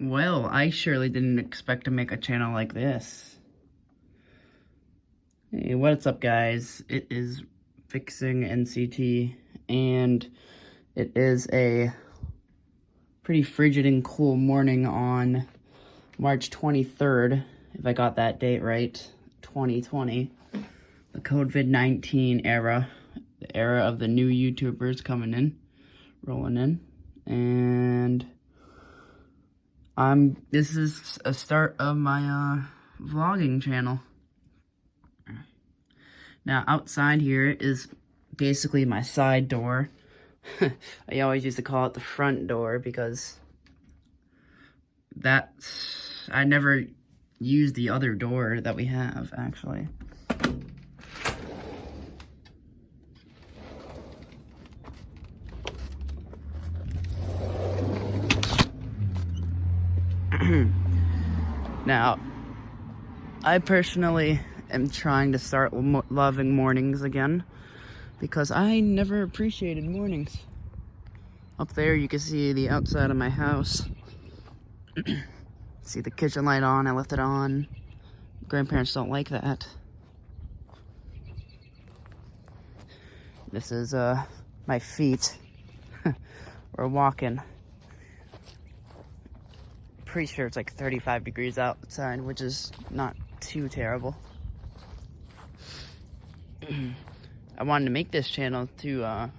Well, I surely didn't expect to make a channel like this. Hey, what's up, guys? It is Fixing NCT, and it is a pretty frigid and cool morning on March 23rd, if I got that date right, 2020. The COVID-19 era, the era of the new YouTubers coming in, rolling in, and this is a start of my vlogging channel. Now outside here is basically my side door. I always used to call it the front door because I never used the other door that we have, actually. Now, I personally am trying to start loving mornings again because I never appreciated mornings. Up there you can see the outside of my house. See the kitchen light on, I left it on. Grandparents don't like that. This is my feet. We're walking. Pretty sure it's like 35 degrees outside, which is not too terrible. I wanted to make this channel to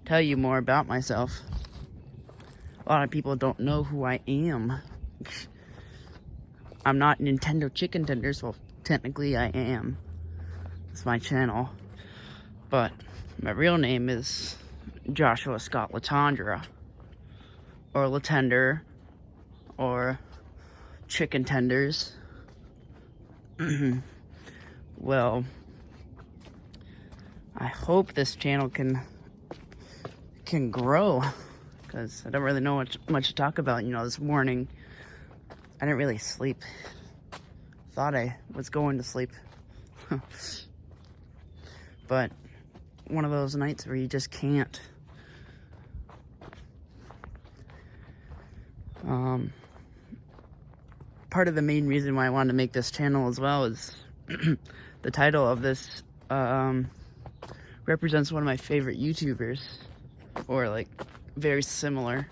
tell you more about myself. A lot of people don't know who I am. I'm not Nintendo Chicken Tenders. Well, technically I am. It's my channel. But my real name is Joshua Scott Latondra. Or Latender. Or Chicken Tenders. Well, I hope this channel can grow, because I don't really know much to talk about. You know, this morning I didn't really sleep. Thought I was going to sleep. But one of those nights where you just can't. Part of the main reason why I wanted to make this channel as well is the title of this represents one of my favorite YouTubers, or like very similar.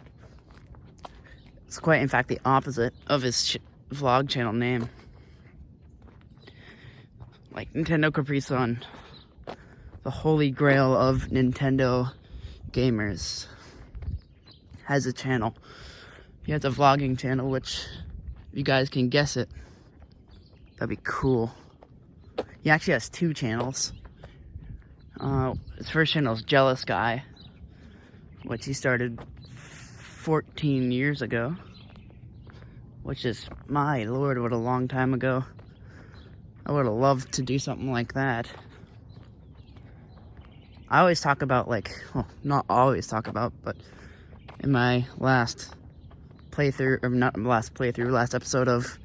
It's quite, in fact, the opposite of his vlog channel name. Like Nintendo Capri Sun, the holy grail of Nintendo gamers, has a channel. He has a vlogging channel, which, if you guys can guess it, that'd be cool. He actually has two channels. His first channel is Jealous Guy, which he started 14 years ago, which is, my lord, what a long time ago. I would have loved to do something like that. I always talk about, like, well, not always talk about, but in my last playthrough, or not last playthrough, last episode of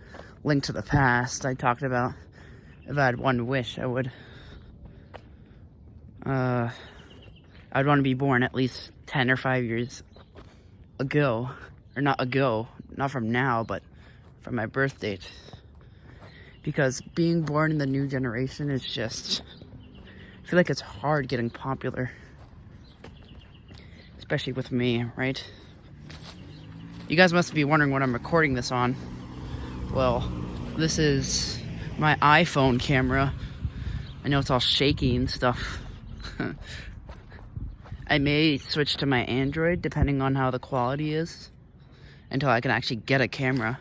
Link to the Past, I talked about if I had one wish, I'd want to be born at least 10 or 5 years ago, or not ago, not from now, but from my birth date, because being born in the new generation is just, I feel like it's hard getting popular, especially with me, right? You guys must be wondering what I'm recording this on. Well, this is my iPhone camera. I know it's all shaky and stuff. I may switch to my Android depending on how the quality is, until I can actually get a camera.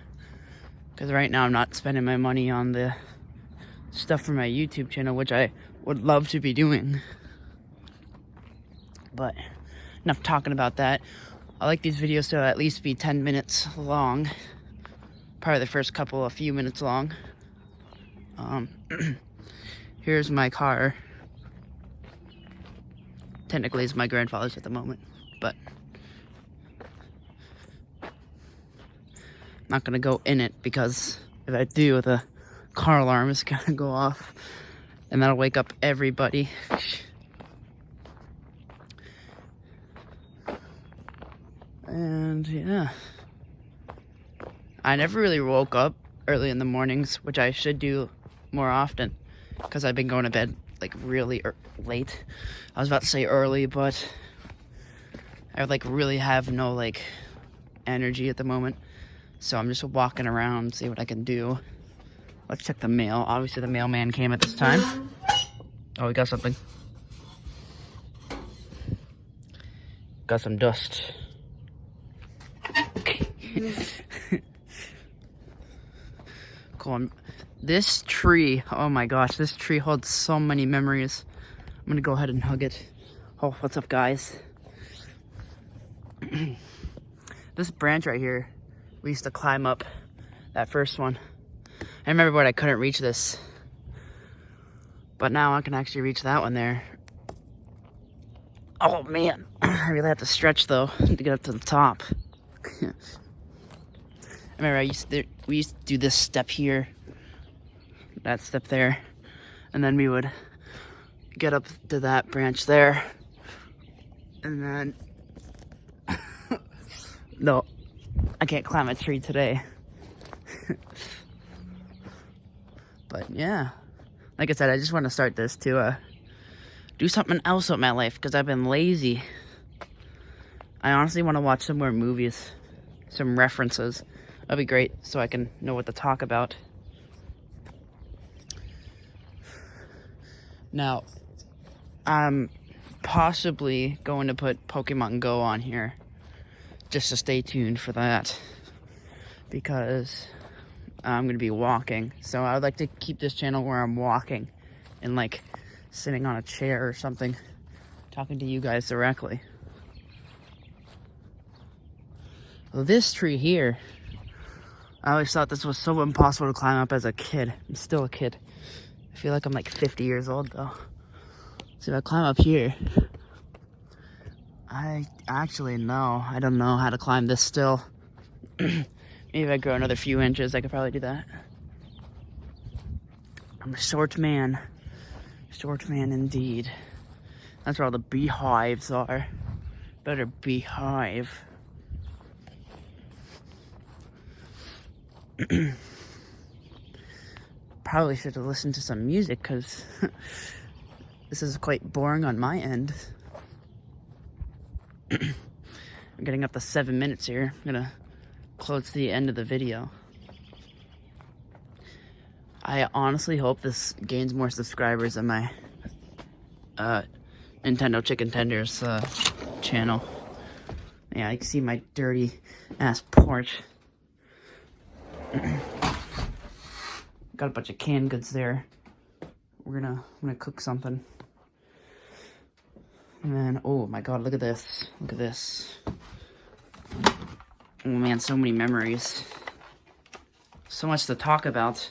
Because right now I'm not spending my money on the stuff for my YouTube channel, which I would love to be doing. But enough talking about that. I like these videos to at least be 10 minutes long. Probably the first a few minutes long. Here's my car. Technically it's my grandfather's at the moment, but I'm not gonna go in it, because if I do, the car alarm is gonna go off and that'll wake up everybody. And yeah, I never really woke up early in the mornings, which I should do more often, because I've been going to bed like really late. I was about to say early, but I like really have no like energy at the moment. So I'm just walking around, see what I can do. Let's check the mail. Obviously the mailman came at this time. Oh, we got something. Got some dust. Cool. This tree, oh my gosh, this tree holds so many memories. I'm gonna go ahead and hug it. Oh, what's up, guys? This branch right here, we used to climb up that first one. I remember when I couldn't reach this, but now I can actually reach that one there. Oh man, I really have to stretch though to get up to the top. I remember we used to do this step here, that step there, and then we would get up to that branch there, and then no, I can't climb a tree today. But yeah, like I said, I just want to start this to do something else with my life, because I've been lazy. I honestly want to watch some more movies, some references. That'd be great, so I can know what to talk about. Now, I'm possibly going to put Pokemon Go on here, just to stay tuned for that, because I'm going to be walking. So I would like to keep this channel where I'm walking and like sitting on a chair or something, talking to you guys directly. Well, this tree here, I always thought this was so impossible to climb up as a kid. I'm still a kid. I feel like I'm like 50 years old though. So if I climb up here, I don't know how to climb this still. Maybe if I grow another few inches, I could probably do that. I'm a short man. Short man indeed. That's where all the beehives are. Better beehive. Probably should have listened to some music, because this is quite boring on my end. I'm getting up to 7 minutes here. I'm gonna close to the end of the video. I honestly hope this gains more subscribers than my Nintendo Chicken Tenders channel. Yeah, I can see my dirty ass porch. Got a bunch of canned goods there. I'm gonna cook something. And then, oh my god, look at this. Look at this. Oh man, so many memories. So much to talk about,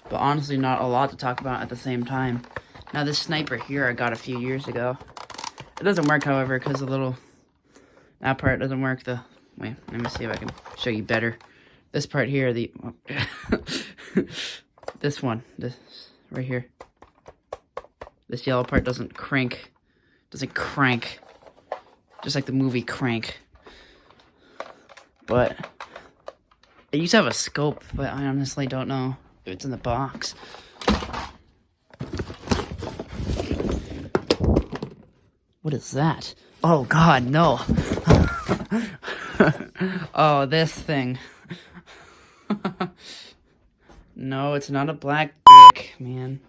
but honestly not a lot to talk about at the same time. Now this sniper here I got a few years ago. It doesn't work, however, because that part doesn't work. Wait, let me see if I can show you better. This part here, this right here. This yellow part doesn't crank. Just like the movie Crank. But I used to have a scope, but I honestly don't know if it's in the box. What is that? Oh god, no. Oh, this thing. No, it's not a black dick, man.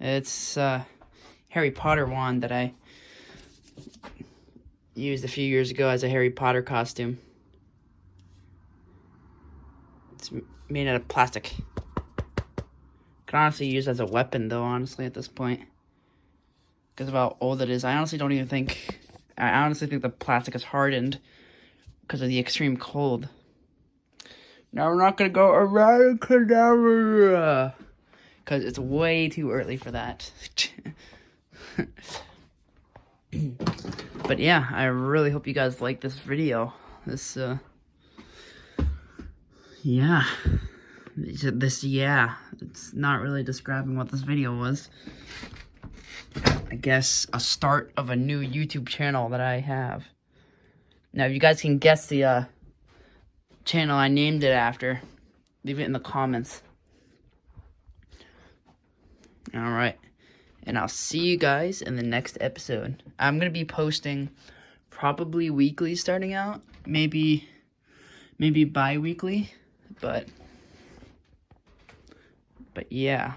It's Harry Potter wand that I used a few years ago as a Harry Potter costume. It's made out of plastic. Could honestly use as a weapon though, honestly, at this point. Because of how old it is. I honestly think the plastic is hardened because of the extreme cold. Now we're not gonna go around Cadabra, because it's way too early for that. But yeah, I really hope you guys like this video. Yeah. It's not really describing what this video was. I guess a start of a new YouTube channel that I have. Now, if you guys can guess the channel I named it after. Leave it in the comments. Alright. And I'll see you guys in the next episode. I'm going to be posting probably weekly starting out. Maybe bi-weekly. But yeah.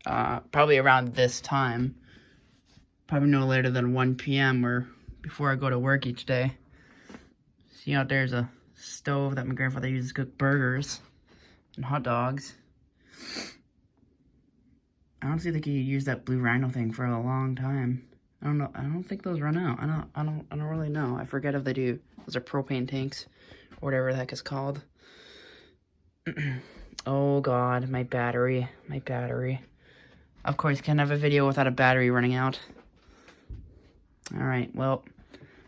Probably around this time. Probably no later than 1 p.m. or before I go to work each day. See out there's a stove that my grandfather uses to cook burgers and hot dogs. I honestly think he used that blue rhino thing for a long time. I don't know. I don't think those run out. I don't really know. I forget if they do. Those are propane tanks or whatever the heck it's called. Oh god, my battery. Of course, can't have a video without a battery running out. Alright, well,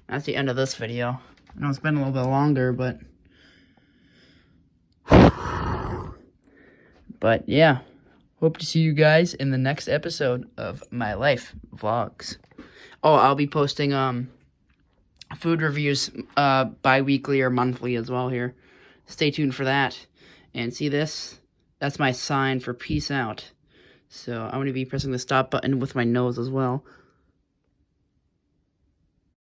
that's the end of this video. I know it's been a little bit longer, but yeah. Hope to see you guys in the next episode of my life vlogs. Oh, I'll be posting food reviews bi-weekly or monthly as well here. Stay tuned for that. And see this? That's my sign for peace out. So I'm going to be pressing the stop button with my nose as well.